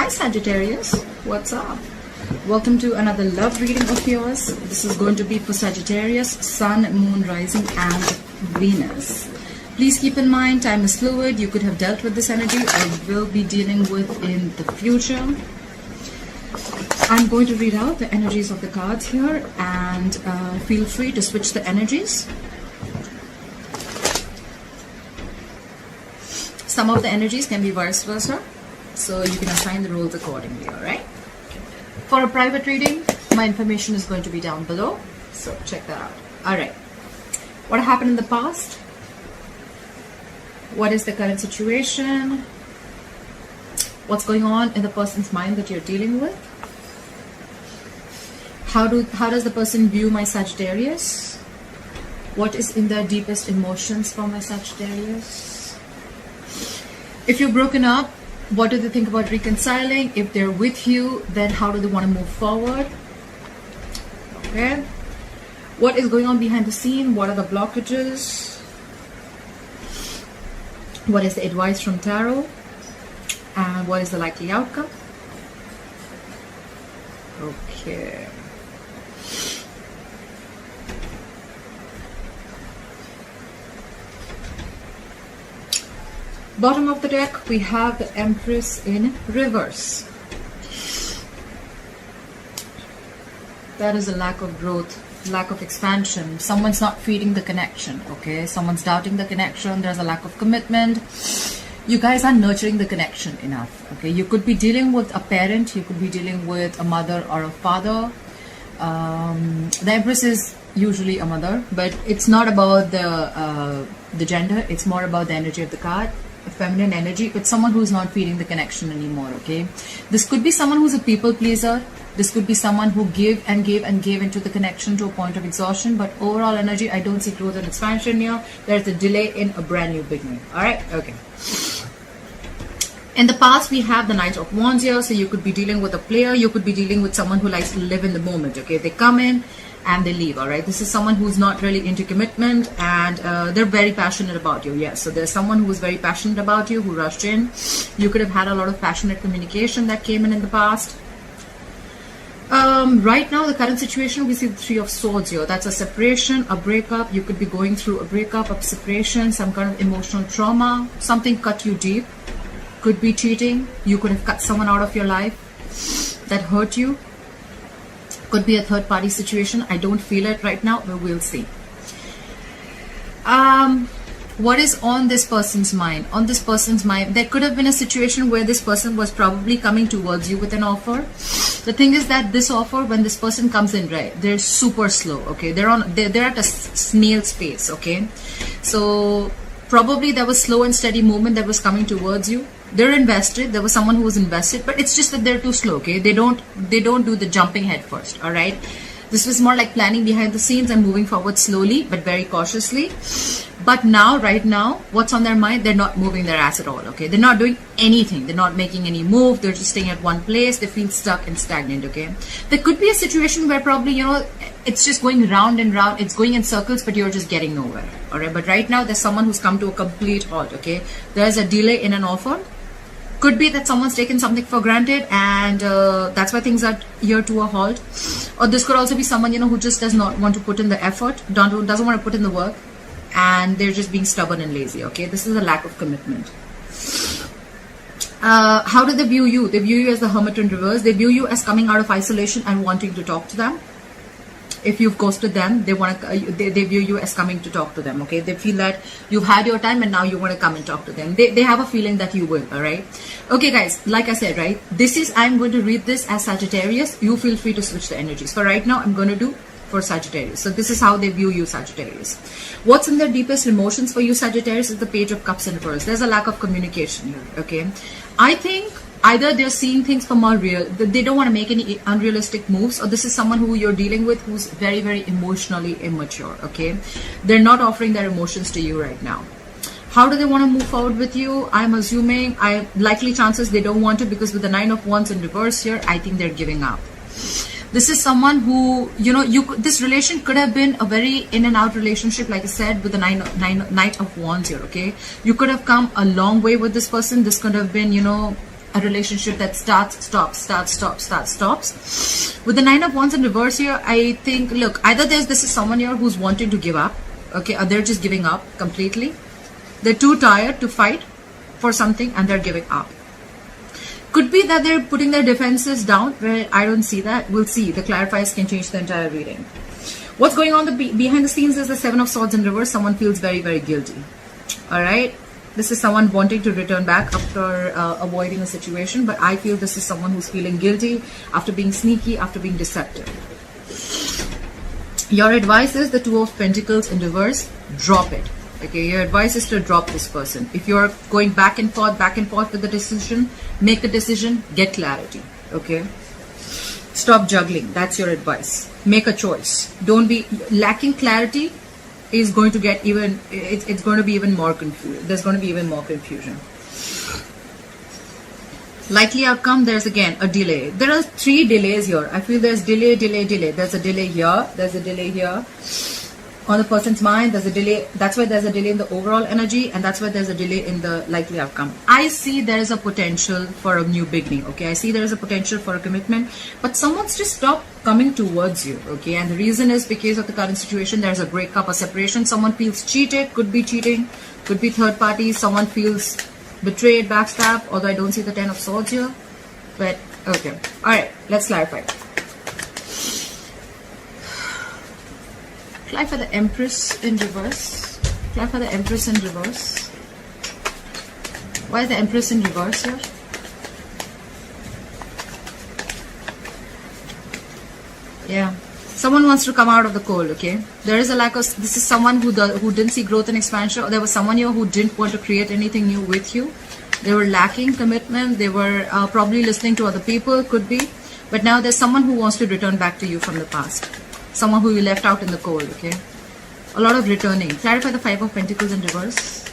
Hi Sagittarius, what's up? Welcome to another love reading of yours. This is going to be for Sagittarius, Sun, Moon, Rising and Venus. Please keep in mind, time is fluid. You could have dealt with this energy or will be dealing with in the future. I'm going to read out the energies of the cards here, and feel free to switch the energies. Some of the energies can be vice versa, so you can assign the roles accordingly, alright? For a private reading, my information is going to be down below, so check that out. Alright, what happened in the past? What is the current situation? What's going on in the person's mind that you're dealing with? How does the person view my Sagittarius? What is in their deepest emotions for my Sagittarius? If you're broken up, what do they think about reconciling? If they're with you, then how do they want to move forward? Okay. What is going on behind the scene? What are the blockages? What is the advice from Tarot? And what is the likely outcome? Okay. Bottom of the deck, we have the Empress in reverse. That is a lack of growth, lack of expansion. Someone's not feeding the connection, okay? Someone's doubting the connection. There's a lack of commitment. You guys are nurturing the connection enough, okay? You could be dealing with a parent. You could be dealing with a mother or a father. The Empress is usually a mother, but it's not about the gender. It's more about the energy of the card. Feminine energy. It's someone who's not feeling the connection anymore, okay? This could be someone who's a people pleaser. This could be someone who gave and gave and gave into the connection to a point of exhaustion, but overall energy, I don't see growth and expansion here. There's a delay in a brand new beginning. Alright, okay. In the past, we have the Knight of Wands here, so you could be dealing with a player, you could be dealing with someone who likes to live in the moment, okay? They come in and they leave, all right? This is someone who's not really into commitment, and they're very passionate about you, yes. So there's someone who's very passionate about you, who rushed in. You could have had a lot of passionate communication that came in the past. Right now, the current situation, we see the Three of Swords here. That's a separation, a breakup. You could be going through a breakup, a separation, some kind of emotional trauma. Something cut you deep. Could be cheating. You could have cut someone out of your life that hurt you. Could be a third party situation. I don't feel it right now, but we'll see. What is on this person's mind? On this person's mind, there could have been a situation where this person was probably coming towards you with an offer. The thing is that this offer, when this person comes in, right, they're super slow, okay? They're at a snail's pace, okay? So probably there was slow and steady movement that was coming towards you. They're invested. There was someone who was invested, but it's just that they're too slow, okay? They don't do the jumping head first, all right? This was more like planning behind the scenes and moving forward slowly, but very cautiously. But now, right now, what's on their mind? They're not moving their ass at all, okay? They're not doing anything. They're not making any move. They're just staying at one place. They feel stuck and stagnant, okay? There could be a situation where probably, you know, it's just going round and round. It's going in circles, but you're just getting nowhere, all right? But right now, there's someone who's come to a complete halt, okay? There's a delay in an offer. Could be that someone's taken something for granted, and that's why things are here to a halt. Or this could also be someone, you know, who just does not want to put in the effort, doesn't want to put in the work, and they're just being stubborn and lazy, okay? This is a lack of commitment. How do they view you? They view you as the Hermit in reverse. They view you as coming out of isolation and wanting to talk to them. If you've ghosted them, they view you as coming to talk to them, okay? They feel that you've had your time and now you want to come and talk to them. They have a feeling that you will, all right? Okay, guys, like I said, right? I'm going to read this as Sagittarius. You feel free to switch the energies. For right now, I'm going to do for Sagittarius. So this is how they view you, Sagittarius. What's in their deepest emotions for you, Sagittarius, is the Page of Cups in reverse. There's a lack of communication here, okay? I think either they're seeing things from a real, they don't want to make any unrealistic moves, or this is someone who you're dealing with who's very, very emotionally immature, okay? They're not offering their emotions to you right now. How do they want to move forward with you? I'm assuming, likely chances they don't want to, because with the Nine of Wands in reverse here, I think they're giving up. This is someone who, you know, this relation could have been a very in and out relationship, like I said, with the Knight of Wands here, okay? You could have come a long way with this person. This could have been, you know, a relationship that starts, stops, starts, stops, starts, stops. With the 9 of Wands in reverse here, I think, look, either this is someone here who's wanting to give up, okay, or they're just giving up completely. They're too tired to fight for something and they're giving up. Could be that they're putting their defenses down, where I don't see that. We'll see. The clarifiers can change the entire reading. What's going on behind the scenes is the 7 of Swords in reverse. Someone feels very, very guilty. All right. This is someone wanting to return back after avoiding a situation. But I feel this is someone who's feeling guilty after being sneaky, after being deceptive. Your advice is the 2 of Pentacles in reverse. Drop it. Okay, your advice is to drop this person. If you're going back and forth with the decision, make a decision, get clarity. Okay, stop juggling. That's your advice. Make a choice. Don't be lacking clarity. Is going to get even. It's going to be even more confused. There's going to be even more confusion. Likely outcome. There's again a delay. There are 3 delays here. I feel there's delay. There's a delay here. There's a delay here. On the person's mind, there's a delay. That's why there's a delay in the overall energy, and that's why there's a delay in the likely outcome. I see there is a potential for a new beginning. Okay, I see there is a potential for a commitment, but someone's just stopped coming towards you. Okay, and the reason is because of the current situation. There's a breakup, a separation. Someone feels cheated. Could be cheating. Could be third party. Someone feels betrayed, backstabbed. Although I don't see the 10 of Swords here, but okay. All right, let's clarify. Apply for the Empress in reverse. Apply for the Empress in reverse. Why is the Empress in reverse here? Yeah. Someone wants to come out of the cold, okay? There is a lack of... This is someone who didn't see growth and expansion. Or there was someone here who didn't want to create anything new with you. They were lacking commitment. They were probably listening to other people, could be. But now there's someone who wants to return back to you from the past. Someone who you left out in the cold, okay? A lot of returning. Clarify the 5 of Pentacles in reverse.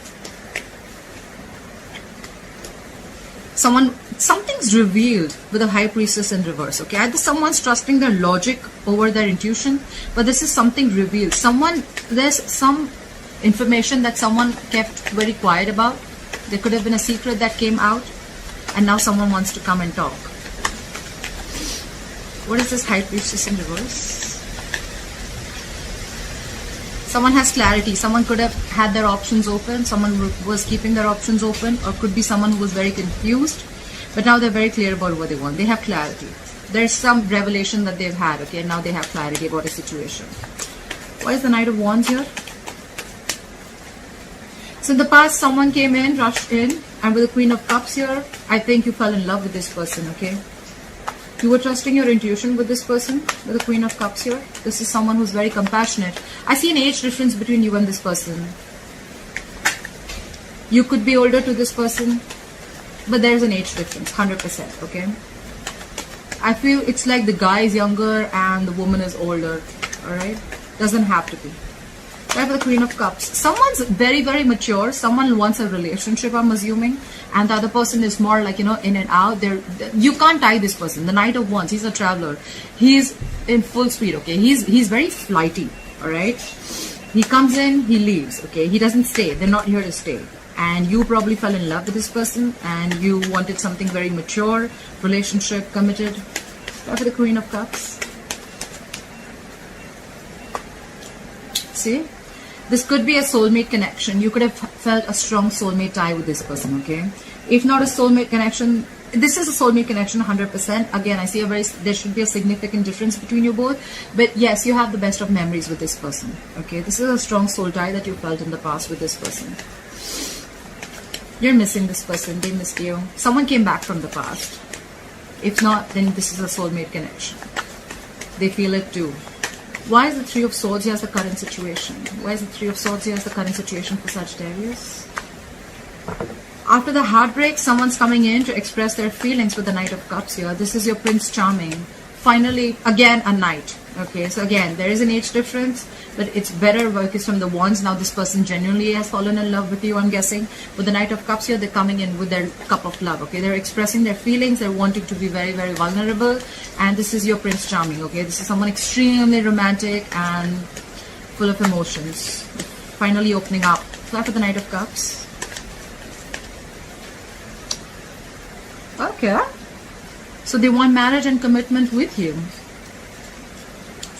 Something's revealed with the High Priestess in reverse, okay? Either someone's trusting their logic over their intuition, but this is something revealed. There's some information that someone kept very quiet about. There could have been a secret that came out, and now someone wants to come and talk. What is this High Priestess in reverse? Someone has clarity. Someone could have had their options open. Someone was keeping their options open, or could be someone who was very confused. But now they're very clear about what they want. They have clarity. There's some revelation that they've had, okay? And now they have clarity about a situation. Why is the Knight of Wands here? So in the past, someone came in, rushed in, and with the Queen of Cups here, I think you fell in love with this person, okay? You were trusting your intuition with this person, with the Queen of Cups here. This is someone who's very compassionate. I see an age difference between you and this person. You could be older to this person, but there's an age difference, 100%, okay? I feel it's like the guy is younger and the woman is older, alright? Doesn't have to be. I have the Queen of Cups. Someone's very, very mature. Someone wants a relationship, I'm assuming. And the other person is more like, in and out. You can't tie this person. The Knight of Wands, he's a traveler. He's in full speed, okay? He's very flighty, alright? He comes in, he leaves, okay? He doesn't stay. They're not here to stay. And you probably fell in love with this person and you wanted something very mature, relationship, committed. I have the Queen of Cups. See? This could be a soulmate connection. You could have felt a strong soulmate tie with this person, okay? If not a soulmate connection, this is a soulmate connection 100%. Again, I see there should be a significant difference between you both. But yes, you have the best of memories with this person, okay? This is a strong soul tie that you felt in the past with this person. You're missing this person. They missed you. Someone came back from the past. If not, then this is a soulmate connection. They feel it too. Why is the Three of Swords here as the current situation? Why is the Three of Swords here as the current situation for Sagittarius? After the heartbreak, someone's coming in to express their feelings with the Knight of Cups here. This is your Prince Charming. Finally, again, a knight. Okay, so again, there is an age difference, but it's better because from the Wands, now this person genuinely has fallen in love with you, I'm guessing. With the Knight of Cups here, they're coming in with their cup of love, okay? They're expressing their feelings, they're wanting to be very, very vulnerable, and this is your Prince Charming, okay? This is someone extremely romantic and full of emotions. Finally opening up. Fly for the Knight of Cups. Okay. Okay. So they want marriage and commitment with you.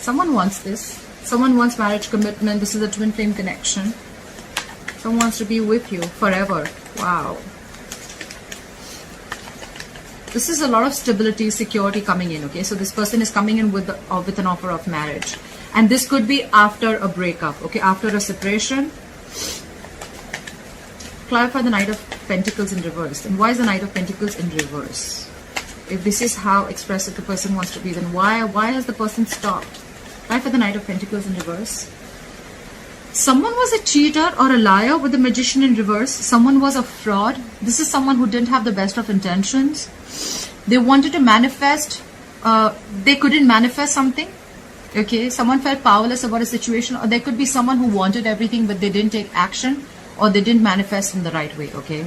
Someone wants this. Someone wants marriage commitment. This is a twin flame connection. Someone wants to be with you forever. Wow. This is a lot of stability, security coming in, okay? So this person is coming in with an offer of marriage. And this could be after a breakup, okay? After a separation. Clarify the Knight of Pentacles in reverse. And why is the Knight of Pentacles in reverse? If this is how expressive the person wants to be, then why has the person stopped? Clarify the Knight of Pentacles in reverse. Someone was a cheater or a liar with the Magician in reverse. Someone was a fraud. This is someone who didn't have the best of intentions. They wanted to manifest. They couldn't manifest something. Okay, someone felt powerless about a situation, or there could be someone who wanted everything but they didn't take action, or they didn't manifest in the right way. Okay.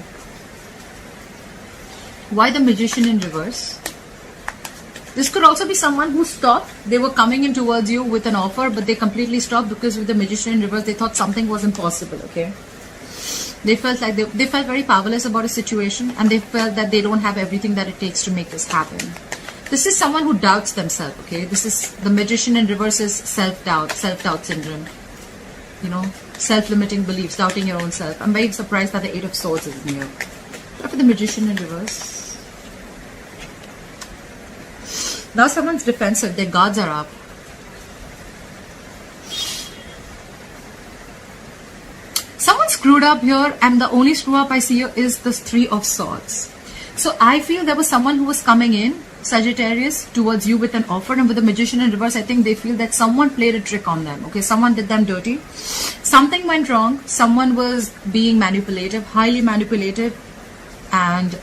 Why the Magician in reverse? This could also be someone who stopped. They were coming in towards you with an offer, but they completely stopped because with the Magician in reverse, they thought something was impossible, okay? They felt like they felt very powerless about a situation, and they felt that they don't have everything that it takes to make this happen. This is someone who doubts themselves, okay? This is the Magician in reverse is self-doubt syndrome. You know, self-limiting beliefs, doubting your own self. I'm very surprised that the Eight of Swords is in here. After the Magician in reverse. Now someone's defensive, their guards are up. Someone screwed up here, and the only screw up I see here is the Three of Swords. So I feel there was someone who was coming in, Sagittarius, towards you with an offer, and with the Magician in reverse, I think they feel that someone played a trick on them. Okay, someone did them dirty. Something went wrong. Someone was being manipulative, highly manipulative, and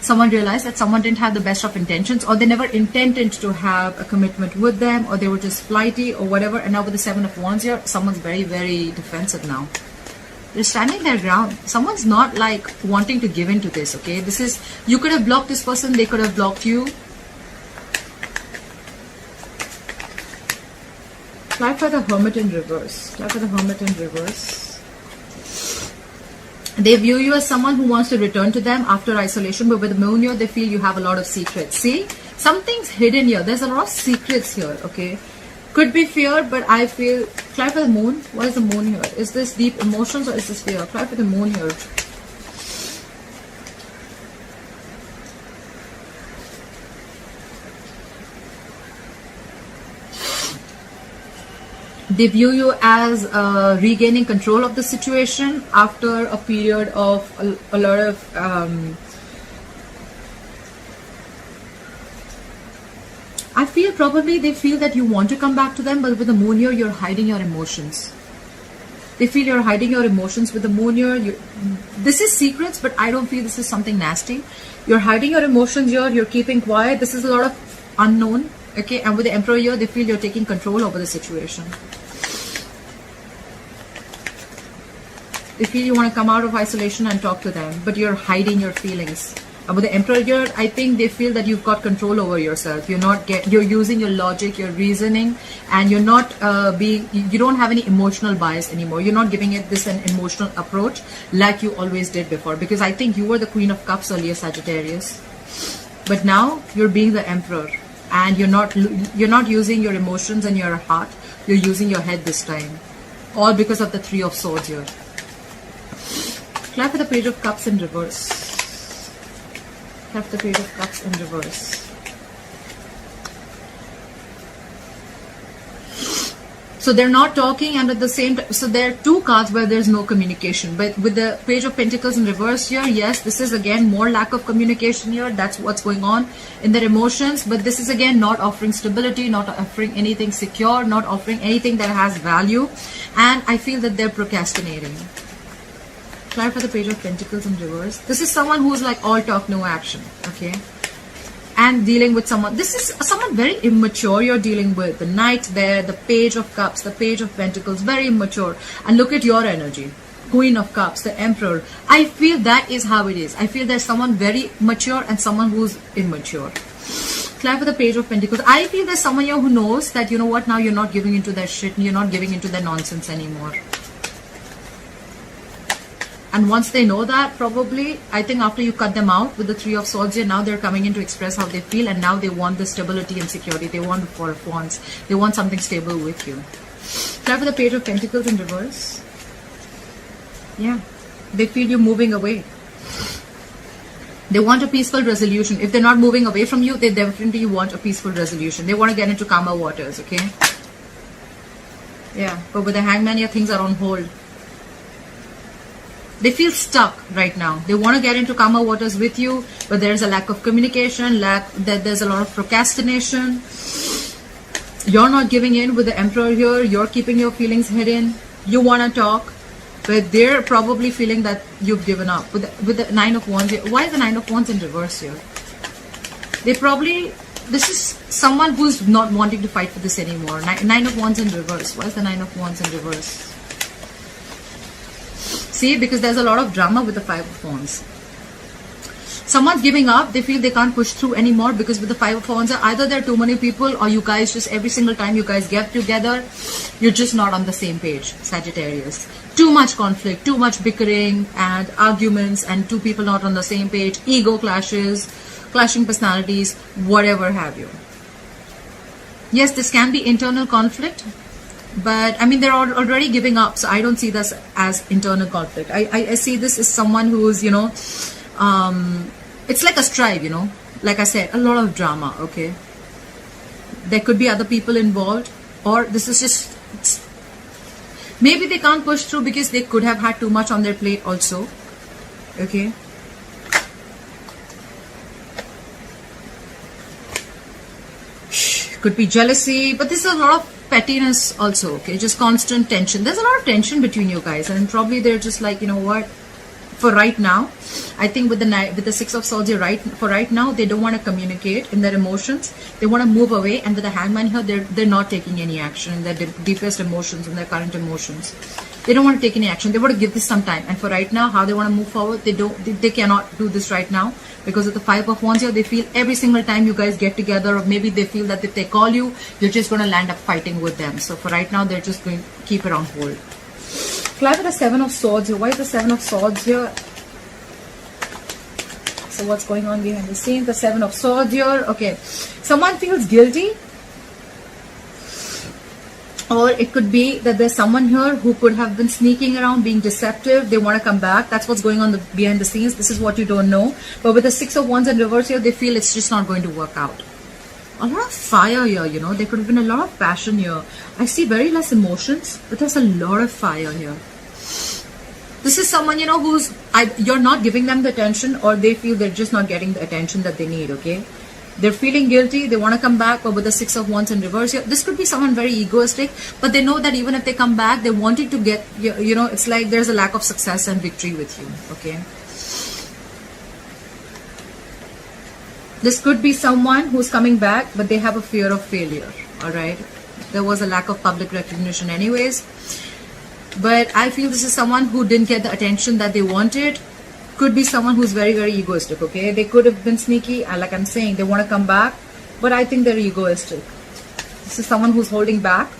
someone realized that someone didn't have the best of intentions, or they never intended to have a commitment with them, or they were just flighty or whatever. And now with the Seven of Wands here, someone's very, very defensive now. They're standing their ground. Someone's not like wanting to give in to this, okay? This is, you could have blocked this person, they could have blocked you. Clarify the Hermit in reverse. Clarify the Hermit in reverse. They view you as someone who wants to return to them after isolation, but with the Moon here, they feel you have a lot of secrets. See, something's hidden here. There's a lot of secrets here, okay? Could be fear, but I feel, clarify the Moon. What is the Moon here? Is this deep emotions or is this fear? Clarify the Moon here. They view you as regaining control of the situation after a period of a lot of I feel probably they feel that you want to come back to them, but with the Moon here, you're hiding your emotions. They feel you're hiding your emotions with the Moon here. This is secrets, but I don't feel this is something nasty. You're hiding your emotions here. You're keeping quiet. This is a lot of unknown. Okay, and with the Emperor here, they feel you're taking control over the situation. They feel you want to come out of isolation and talk to them, but you're hiding your feelings. And with the Emperor here, I think they feel that you've got control over yourself. You're using your logic, your reasoning, and you're not you don't have any emotional bias anymore. You're not giving it this an emotional approach like you always did before. Because I think you were the Queen of Cups earlier, Sagittarius, but now you're being the Emperor, and you're not using your emotions and your heart. You're using your head this time, all because of the Three of Swords here. Clap for the Page of Cups in reverse. Clap the Page of Cups in reverse. So they're not talking, and at the same time, so there are two cards where there's no communication. But with the Page of Pentacles in reverse here, yes, this is again more lack of communication here. That's what's going on in their emotions. But this is again not offering stability, not offering anything secure, not offering anything that has value. And I feel that they're procrastinating. Clarify the Page of Pentacles in reverse. This is someone who's like all talk, no action. Okay. And dealing with someone, this is someone very immature you're dealing with. The Knight there, the Page of Cups, the Page of Pentacles, very immature. And look at your energy. Queen of Cups, the Emperor. I feel that is how it is. I feel there's someone very mature and someone who's immature. Clarify the Page of Pentacles. I feel there's someone here who knows that, you know what, now you're not giving into their shit, you're not giving into their nonsense anymore. And once they know that, probably, I think after you cut them out with the Three of Swords here, now they're coming in to express how they feel, and now they want the stability and security. They want the Four of Wands. They want something stable with you. Try for the Page of Pentacles in reverse. Yeah. They feel you moving away. They want a peaceful resolution. If they're not moving away from you, they definitely want a peaceful resolution. They want to get into calmer waters, okay? Yeah, but with the Hangman here, things are on hold. They feel stuck right now. They want to get into calmer waters with you, but there's a lack of communication, there's a lot of procrastination. You're not giving in with the Emperor here. You're keeping your feelings hidden. You want to talk, but they're probably feeling that you've given up. With the Nine of Wands here. Why is the Nine of Wands in reverse here? This is someone who's not wanting to fight for this anymore. Nine of Wands in reverse. Why is the Nine of Wands in reverse? See, because there's a lot of drama with the Five of Wands. Someone's giving up. They feel they can't push through anymore because with the Five of Wands, either there are too many people, or you guys just every single time you guys get together, you're just not on the same page, Sagittarius. Too much conflict, too much bickering and arguments, and two people not on the same page, ego clashes, clashing personalities, whatever have you. Yes, this can be internal conflict. But I mean, they're already giving up, so I don't see this as internal conflict. I see this as someone who's, you know, it's like a strife, you know. Like I said, a lot of drama, okay. There could be other people involved, or this is just, maybe they can't push through because they could have had too much on their plate also, okay. Could be jealousy, but this is a lot of pettiness also, okay, just constant tension. There's a lot of tension between you guys, and probably they're just like, you know what, for right now, I think with the Six of Swords, for right now, they don't want to communicate in their emotions. They want to move away, and with the Hangman here, they're not taking any action in their deepest emotions, in their current emotions. They don't want to take any action. They want to give this some time, and for right now, how they want to move forward, they cannot do this right now. Because of the Five of Wands here, they feel every single time you guys get together, or maybe they feel that if they call you, you're just going to land up fighting with them. So for right now, they're just going to keep it on hold. Fly with the Seven of Swords here. Why is the Seven of Swords here? So what's going on behind the scenes? The Seven of Swords here. Okay. Someone feels guilty. Or it could be that there's someone here who could have been sneaking around, being deceptive. They want to come back. That's what's going on behind the scenes. This is what you don't know. But with the Six of Wands in reverse here, they feel it's just not going to work out. A lot of fire here, you know. There could have been a lot of passion here. I see very less emotions, but there's a lot of fire here. This is someone, you know, you're not giving them the attention, or they feel they're just not getting the attention that they need, okay? They're feeling guilty, they want to come back, but with the Six of Wands in reverse here, this could be someone very egoistic, but they know that even if they come back, they wanted to get, you know, it's like there's a lack of success and victory with you, okay? This could be someone who's coming back, but they have a fear of failure, alright? There was a lack of public recognition anyways, but I feel this is someone who didn't get the attention that they wanted. Could be someone who's very, very egoistic, okay? They could have been sneaky, like I'm saying, they want to come back, but I think they're egoistic. This is someone who's holding back.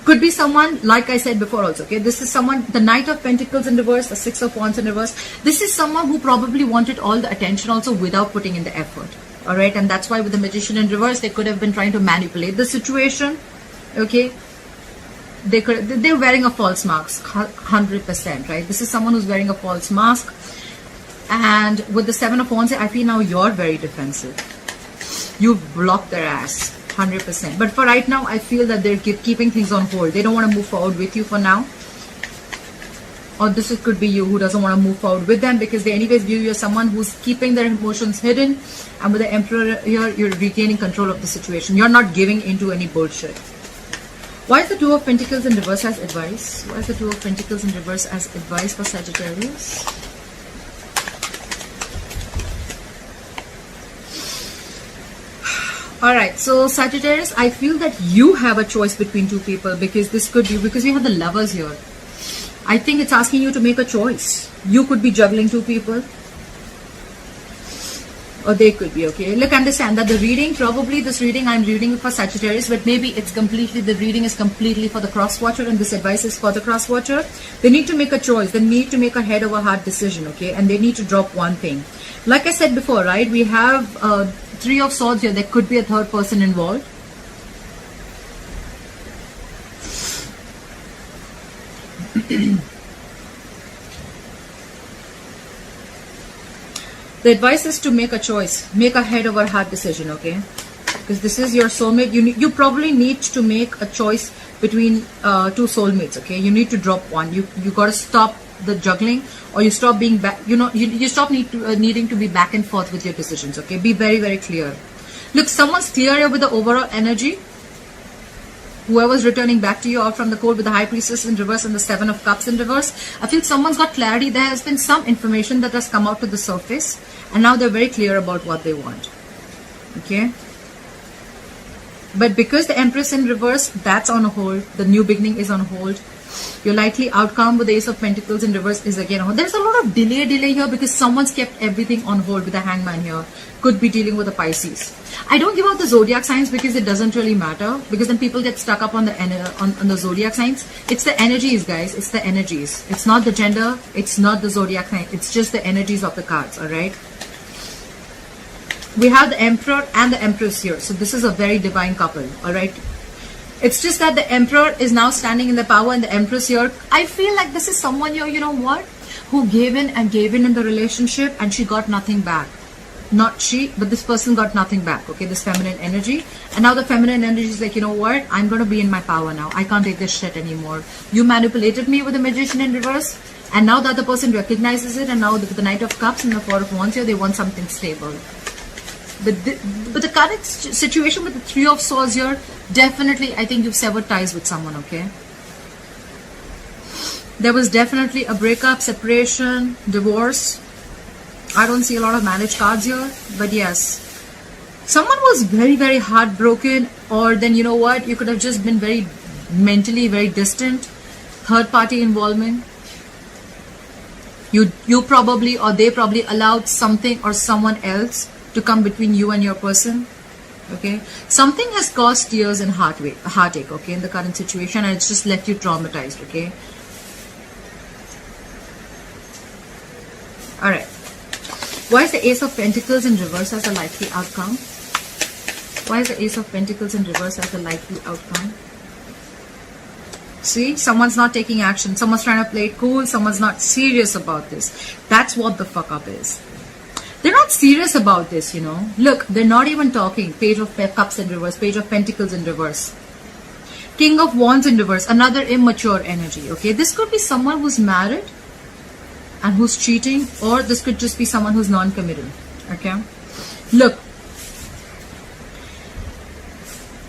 Could be someone, like I said before also, okay? This is someone, the Knight of Pentacles in reverse, the Six of Wands in reverse. This is someone who probably wanted all the attention also without putting in the effort, all right? And that's why with the Magician in reverse, they could have been trying to manipulate the situation, okay? They're wearing a false mask, 100%, right? This is someone who's wearing a false mask. And with the Seven of Wands, I feel now you're very defensive. You've blocked their ass, 100%. But for right now, I feel that they're keeping things on hold. They don't want to move forward with you for now. Or this could be you who doesn't want to move forward with them, because they anyways view you as someone who's keeping their emotions hidden. And with the Emperor here, you're regaining control of the situation. You're not giving into any bullshit. Why is the Two of Pentacles in reverse as advice? Why is the Two of Pentacles in reverse as advice for Sagittarius? Alright, so Sagittarius, I feel that you have a choice between two people, because this could be, because you have the Lovers here. I think it's asking you to make a choice. You could be juggling two people. Or they could be, okay? Look, understand that the reading, probably this reading, I'm reading for Sagittarius, but maybe it's completely, the reading is completely for the cross-watcher, and this advice is for the cross-watcher. They need to make a choice. They need to make a head-over-heart decision, okay? And they need to drop one thing. Like I said before, right? We have 3 of Swords here. There could be a third person involved. The advice is to make a choice, make a head over heart decision, okay? Because this is your soulmate. You probably need to make a choice between 2 soulmates, okay? You need to drop one. You got to stop the juggling, or you stop being back. You stop needing to be back and forth with your decisions, okay? Be very, very clear. Look, someone's clear here with the overall energy. Whoever's returning back to you out from the cold with the High Priestess in reverse and the 7 of Cups in reverse, I feel someone's got clarity. There has been some information that has come out to the surface, and now they're very clear about what they want. Okay? But because the Empress in reverse, that's on hold. The new beginning is on hold. Your likely outcome with the Ace of Pentacles in reverse is again on hold. There's a lot of delay here because someone's kept everything on hold with the Hangman here. Could be dealing with a Pisces. I don't give out the zodiac signs because it doesn't really matter, because then people get stuck up on the zodiac signs. It's the energies, guys. It's the energies. It's not the gender. It's not the zodiac sign. It's just the energies of the cards. All right. We have the Emperor and the Empress here. So this is a very divine couple. All right. It's just that the Emperor is now standing in the power and the Empress here. I feel like this is someone here, you know what, who gave in in the relationship and she got nothing back. Not she, but this person got nothing back, okay, this feminine energy. And now the feminine energy is like, you know what, I'm going to be in my power now. I can't take this shit anymore. You manipulated me with the Magician in reverse, and now the other person recognizes it, and now with the Knight of Cups and the 4 of Wands here, they want something stable. But the current situation with the 3 of Swords here, definitely, I think you've severed ties with someone, okay? There was definitely a breakup, separation, divorce. I don't see a lot of marriage cards here, but yes. Someone was very, very heartbroken, or then, you know what, you could have just been very mentally very distant. Third party involvement. You probably, or they probably allowed something or someone else to come between you and your person, okay? Something has caused tears and heartache, okay, in the current situation, and it's just left you traumatized, okay? All right. Why is the Ace of Pentacles in reverse as a likely outcome? Why is the Ace of Pentacles in reverse as a likely outcome? See, someone's not taking action. Someone's trying to play it cool. Someone's not serious about this. That's what the fuck up is. They're not serious about this, you know. Look, they're not even talking. Page of Cups in reverse. Page of Pentacles in reverse. King of Wands in reverse. Another immature energy, okay. This could be someone who's married and who's cheating, or this could just be someone who's non-committal, okay. Look,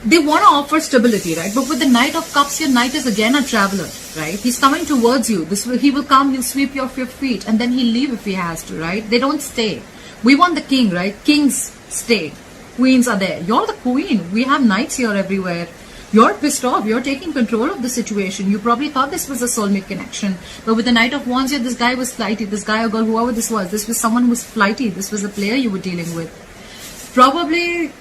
they want to offer stability, right? But with the Knight of Cups here, Knight is again a traveler, right? He's coming towards you. He will come, he'll sweep you off your feet, and then he'll leave if he has to, right? They don't stay. We want the king, right? Kings stay. Queens are there. You're the queen. We have knights here everywhere. You're pissed off. You're taking control of the situation. You probably thought this was a soulmate connection. But with the Knight of Wands here, this guy was flighty. This guy or girl, whoever this was someone who was flighty. This was a player you were dealing with. Probably,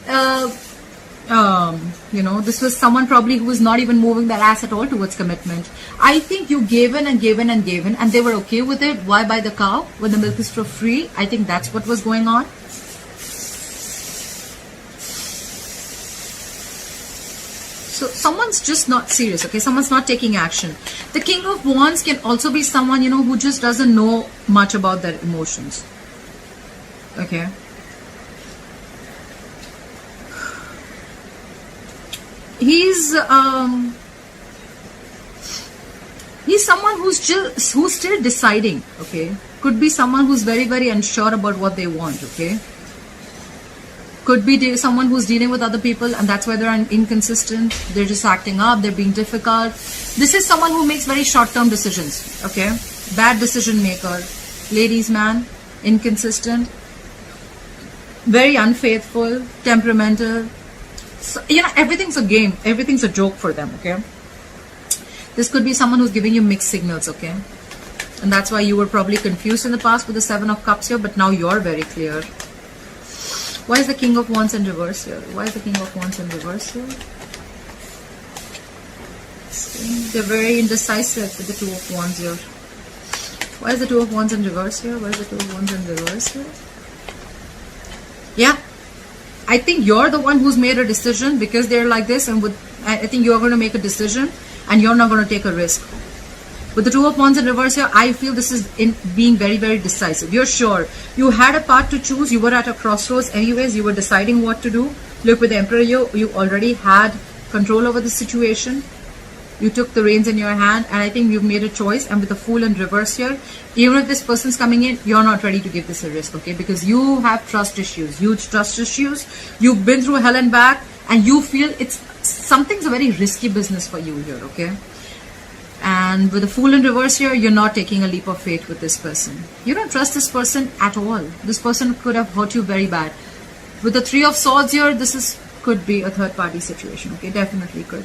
you know, this was someone probably who was not even moving their ass at all towards commitment. I think you gave in and gave in and gave in, and they were okay with it. Why buy the cow when the milk is for free? I think that's what was going on. So someone's just not serious, okay? Someone's not taking action. The King of Wands can also be someone, you know, who just doesn't know much about their emotions, okay? He's someone who's still deciding, okay? Could be someone who's very, very unsure about what they want, okay? Could be someone who's dealing with other people, and that's why they're inconsistent. They're just acting up. They're being difficult. This is someone who makes very short-term decisions, okay? Bad decision maker. Ladies, man, inconsistent. Very unfaithful, temperamental. So, you know, everything's a game. Everything's a joke for them, okay? This could be someone who's giving you mixed signals, okay? And that's why you were probably confused in the past with the 7 of Cups here, but now you're very clear. Why is the King of Wands in reverse here? Why is the King of Wands in reverse here? They're very indecisive with the Two of Wands here. Why is the Two of Wands in reverse here? Why is the Two of Wands in reverse here? Yeah. I think you're the one who's made a decision because they're like this, and I think you're going to make a decision and you're not going to take a risk. With the Two of Wands in reverse here, I feel this is in being very, very decisive. You're sure. You had a path to choose. You were at a crossroads anyways. You were deciding what to do. Look, with the Emperor, you already had control over the situation. You took the reins in your hand, and I think you've made a choice. And with the Fool in reverse here, even if this person's coming in, you're not ready to give this a risk, okay? Because you have trust issues, huge trust issues. You've been through hell and back, and you feel something's a very risky business for you here, okay? And with the Fool in reverse here, you're not taking a leap of faith with this person. You don't trust this person at all. This person could have hurt you very bad. With the Three of Swords here, could be a third party situation, okay? Definitely could.